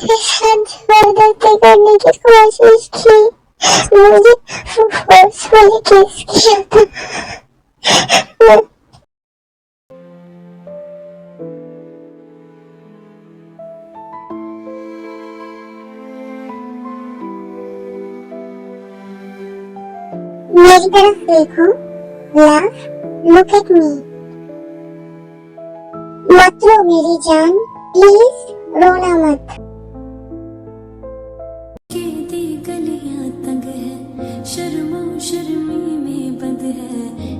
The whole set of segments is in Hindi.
मेरे साथ जबरदस्ती करने की कोशिश की, मुझे फोर्सफुली किस किया था। मेरी तरफ देखो, लव, लुक एट मी। मत रो मेरी जान, प्लीज रोना मत। गलियां तंग है, शर्मो शर्मी में बंद है,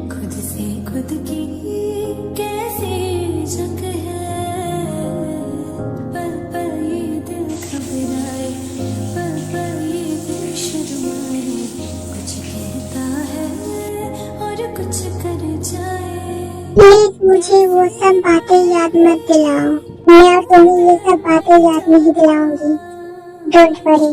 खुद से खुद की कैसी जंग है। पल पल ये दिल घबराए, पल पल ये दिल शर्माए, कुछ कहता है और कुछ कर जाए। प्लीज मुझे वो सब बातें याद मत दिलाओ, मैं और तुम्हें ये सब बातें याद नहीं दिलाऊंगी। Don't worry.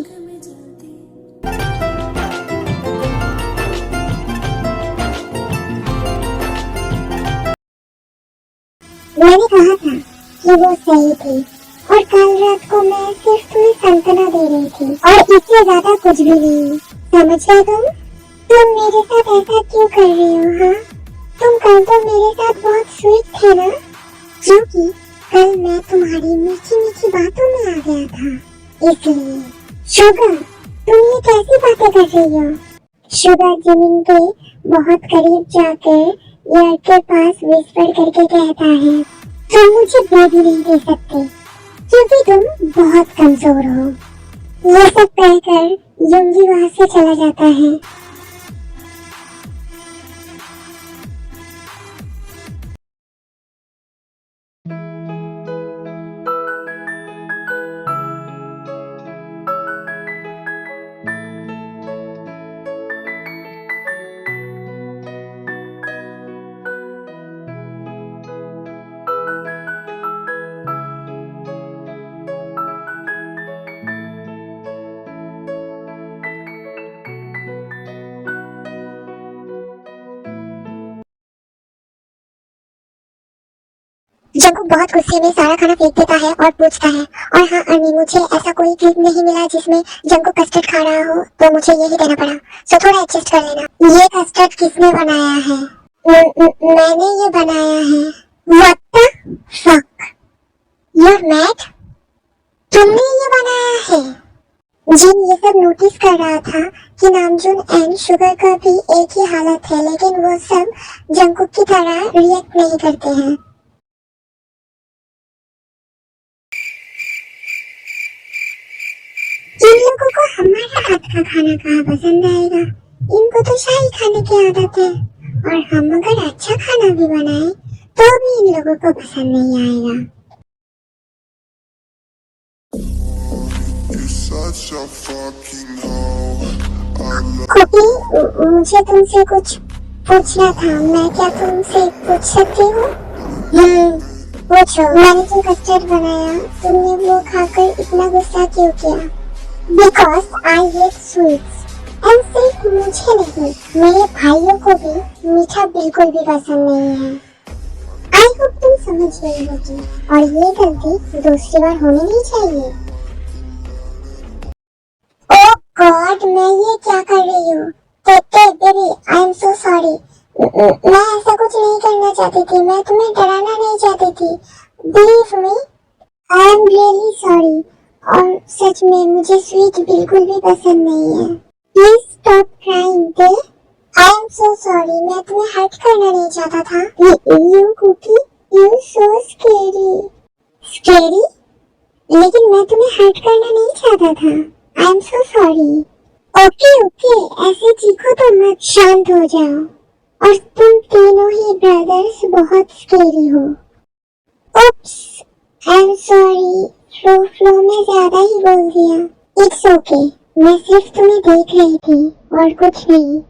मैंने कहा था कि वो सही थी और कल रात को मैं सिर्फ तुम्हें सांत्वना दे रही थी और इससे ज्यादा कुछ भी नहीं। समझ गए तुम मेरे साथ ऐसा क्यों कर रही हो? हाँ, तुम कल तो मेरे साथ बहुत स्वीट थे ना, क्योंकि कल मैं तुम्हारी मीठी मीठी बातों में आ गया था। इसलिए शुगर, तुम ये कैसी बातें कर रही हो? शुगर जमीन के बहुत करीब जाकर ईयर के पास विस्पर करके कहता है, तुम मुझे बेबी नहीं दे सकते क्योंकि तुम बहुत कमजोर हो। ये सब कहकर युंगी वहां से चला जाता है। जंकुक बहुत गुस्से में सारा खाना फेंक देता है और पूछता है, और हाँ अर्मी, मुझे ऐसा कोई क्लिप नहीं मिला जिसमें जंकुक कस्टर्ड खा रहा हो, तो मुझे यही देना पड़ा, सो थोड़ा एडजस्ट कर लेना। ये कस्टर्ड किसने बनाया है? मैंने ये बनाया है। What the fuck? You're mad? तुमने ये बनाया है? जिन ये सब नोटिस कर रहा था कि नामजून एंड शुगर का भी एक ही हालत है, लेकिन वो सब जंकुक की तरह रिएक्ट नहीं करते हैं। इन लोगों को हमारा हाथ का खाना कहाँ पसंद आएगा? इनको तो शाही खाने की आदत है, और हम अगर अच्छा खाना भी बनाए तो भी इन लोगों को पसंद नहीं आएगा। खोकी, मुझे तुमसे कुछ पूछना था, मैं क्या तुमसे पूछ सकती हूँ? पूछो। मैंने जो कस्टर्ड बनाया, तुमने वो खाकर इतना गुस्सा क्यों किया? Because I hate sweets. And सिर्फ मुझे नहीं, मेरे भाइयों को भी मीठा बिल्कुल भी पसंद नहीं है। आई होप तुम समझ गई होगी, और ये गलती दूसरी बार होनी नहीं चाहिए। ओह गॉड, मैं ये क्या कर रही हूँ? Baby, I am so sorry. मैं ऐसा कुछ नहीं करना चाहती थी, मैं तुम्हें डराना नहीं चाहती थी। Believe me, I am really sorry. और सच में मुझे स्वीट बिल्कुल भी पसंद नहीं है। प्लीज स्टॉप क्राइंग दे। आई एम सो सॉरी, मैं तुम्हें हर्ट करना नहीं चाहता था। You cookie, you so scary. Scary? लेकिन मैं तुम्हें हर्ट करना नहीं चाहता था। I am so sorry. Okay okay, ऐसे चीखो तो मत, शांत हो जाओ। और तुम तीनों ही ब्रदर्स बहुत स्कैरी हो। उप्स, आई एम सॉरी, फ्लो में ज्यादा ही बोल दिया। इट्स ओके, मैं सिर्फ तुम्हें देख रही थी और कुछ नहीं।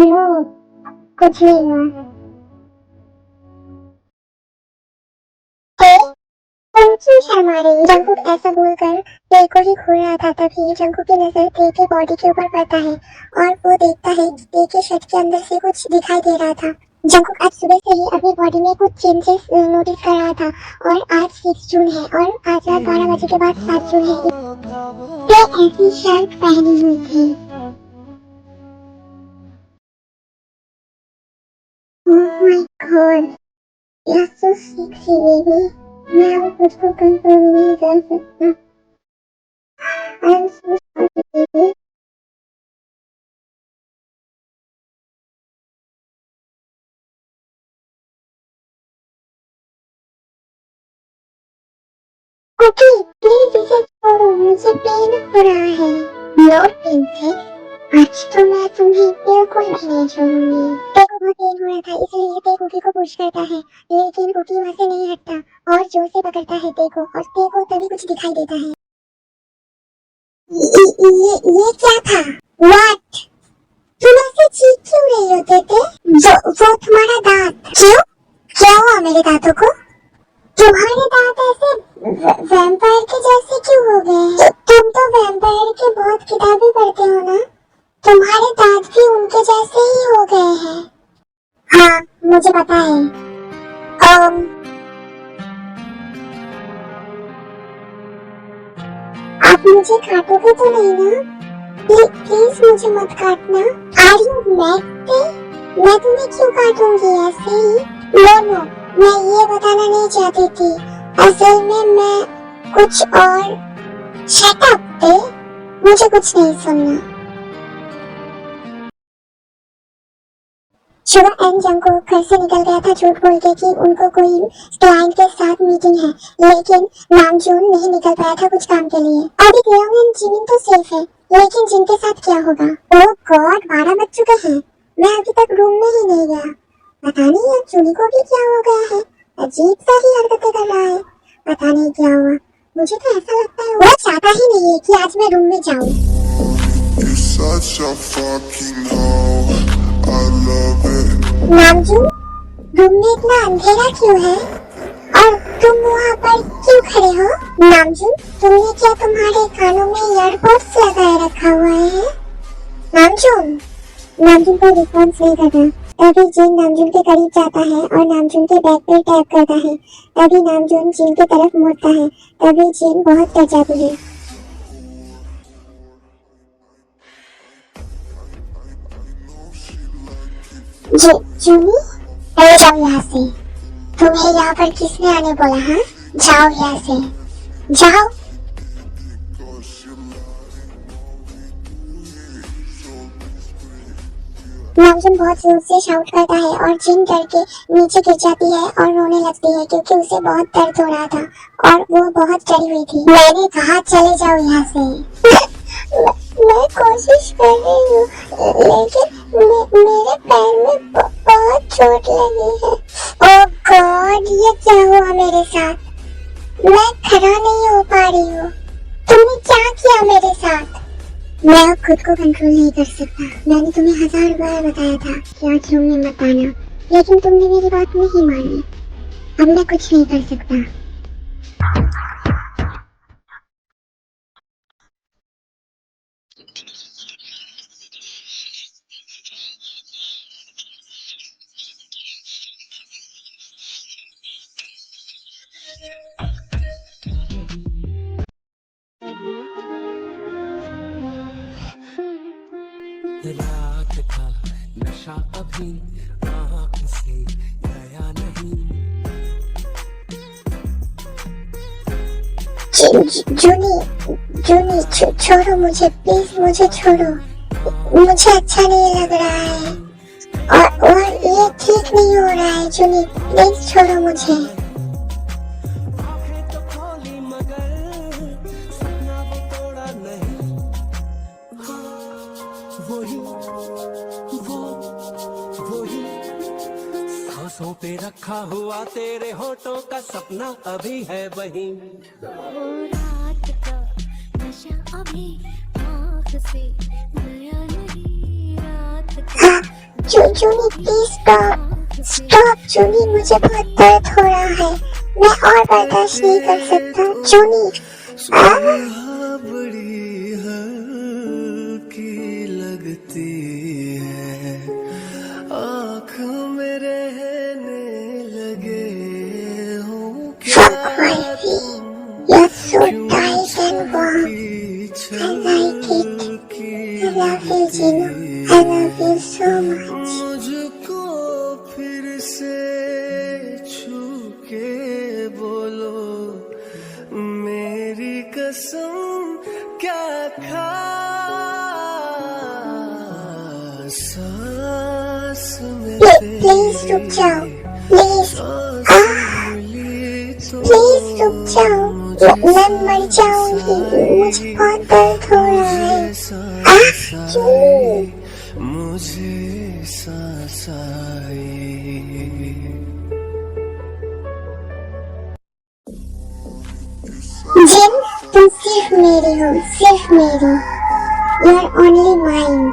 नो, कुछ नहीं हुआ। तुम शर्म आ रही। जंकुक ऐसा बोलकर टे को ही घूर रहा था, तभी जंकुक की नजर टे के बॉडी के ऊपर पड़ता है और वो देखता है कि टे के शर्ट के अंदर से कुछ दिखाई दे रहा था। जंकुक आज सुबह से ही अपनी बॉडी में कुछ चेंजेस नोटिस कर रहा था और आज 6 जून है और आज रात 12 बजे के बाद 7 जून है। टे ऐसी शर्ट पहनी हुई थी। Oh my God, you're so sexy baby. मैं अब खुद को कंट्रोल नहीं कर सकता। I'm so sorry baby. Okay please इसे छोड़ो, मुझे पेन हो रहा है। नो प्रिंसेस, आज तो मैं तुम्हें बिल्कुल भी नहीं छोड़ूंगी। टेको बहुत पेन हो रहा था इसलिए टे कुकी को पुश करता है, लेकिन कुकी वहाँ से नहीं हटता और जोर से पकड़ता है टे को और टे को तभी कुछ दिखाई देता है। ये क्या था? What? तुम ऐसे चीख क्यों रही हो टेटे? वो तुम्हारा दांत। क्यों? क्या हुआ मेरे दांतों को? तुम्हारे दांत ऐसे वैम्पायर के जैसे क्यों हो गए? तुम तो वैम्पायर के बहुत किताबें पढ़ते हो ना? तुम्हारे दांत भी उनके जैसे ही हो गए हैं। हाँ, मुझे पता है। आप मुझे काटोगे तो नहीं ना? प्लीज मुझे मत काटना। Are you mad? मैं तुम्हें क्यों काटूंगी ऐसे ही? नो, मैं ये बताना नहीं चाहती थी। असल में मैं कुछ और। शट अप टे, मुझे कुछ नहीं सुनना। शुभा एंड जंकुक घर से निकल गया था झूठ बोल के कि उनको कोई क्लाइंट के साथ मीटिंग है, लेकिन नामजून नहीं निकल पाया था कुछ काम के लिए। अभी लियोंग एंड जिमिन तो सेफ है, लेकिन जिन के साथ क्या होगा? ओह गॉड, 12 बज चुके हैं। मैं अभी तक रूम में ही नहीं गया। पता नहीं अब जूली को भी क्या हो गया है, अजीब सा ही हरकतें कर रहा है। पता नहीं क्या हुआ, मुझे तो ऐसा लगता है वो चाहता ही नहीं है कि आज मैं रूम में जाऊं। नामजून, रूम में इतना अंधेरा क्यों है और तुम वहाँ पर क्यों खड़े हो? नामजून, तुमने क्या तुम्हारे कानों में ईयरबड्स लगाए रखा हुआ है? नामजून कोई रिस्पॉन्स नहीं करता। तभी जिन नामजून के करीब जाता है और नामजून के बैक पे टैप करता है। तभी नामजून जिन की तरफ मुड़ता है, तभी जिन बहुत डर जाती है। जूनी, चले जाओ यहाँ से। तुम्हें यहाँ पर किसने आने बोला? हाँ, जाओ यहाँ से, जाओ। नामजून बहुत जोर से शाउट करता है और जिन डर के नीचे गिर जाती है और रोने लगती है क्योंकि उसे बहुत दर्द हो रहा था और वो बहुत डरी हुई थी। मैंने कहा चले जाओ यहाँ से। मैं कोशिश कर रही हूँ, लेकिन मेरे पैर में बहुत चोट लगी है। ओह गॉड, ये क्या हुआ मेरे साथ? मैं खड़ा नहीं हो पा रही हूँ। तुमने क्या किया मेरे साथ? मैं अब खुद को कंट्रोल नहीं कर सकता। मैंने तुम्हें 1000 बार बताया था कि आज रूम में मत आना, लेकिन तुमने मेरी बात नहीं मानी। अब मैं कुछ नहीं कर सकता। रात का नशा अभी आँख से गया नहीं। जूनी छोड़ो मुझे, प्लीज मुझे छोड़ो। मुझे अच्छा नहीं लग रहा है और ये ठीक नहीं हो रहा है। जूनी प्लीज छोड़ो मुझे। आँखें तो खोली मगर सपना वो तोड़ा नहीं। वही सांसों पे रखा हुआ तेरे होठों का सपना अभी है वही। रात का नशा अभी आँख से गया नहीं। रात का जूनी प्लीज स्टॉप। जूनी मुझे बहुत दर्द हो रहा है। मैं और बर्दाश्त नहीं कर सकता जोनी। सुबह बड़ी हल्की लगती है, आँख में रहने लगे हो क्या तुम, You're so tight and warm. पीछे I like it. I love you, Gino. I love you so much. मुझको फिर से छू के बोलो, मेरी कसम क्या खास सांस में Please रुक जाओ. Please. Please रुक जाओ. मैं मर जाऊंगी. मुझे बहुत दर्द हो रहा है. जोनी. मुझे सांस आई। जिन, तुम सिर्फ मेरी हो, सिर्फ मेरी। You are only mine.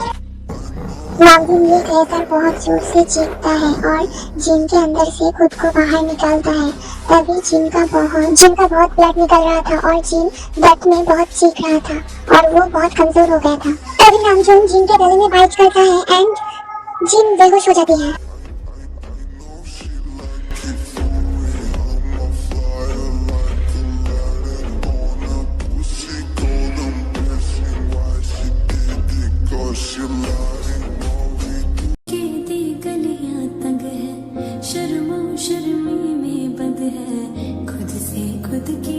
नागिन ये कहकर बहुत जोर से चीखता है और जिन के अंदर से खुद को बाहर निकालता है। तभी जिन का बहुत ब्लड निकल रहा था और जिन दर्द में बहुत चीख रहा था और वो बहुत कमजोर हो गया था। तभी नामजोन जिन के गले में बाइट करता है एंड जिन बेहोश हो जाती है। के दी गलियां तंग है, शर्मो शर्मी में बंद है, खुद से खुद की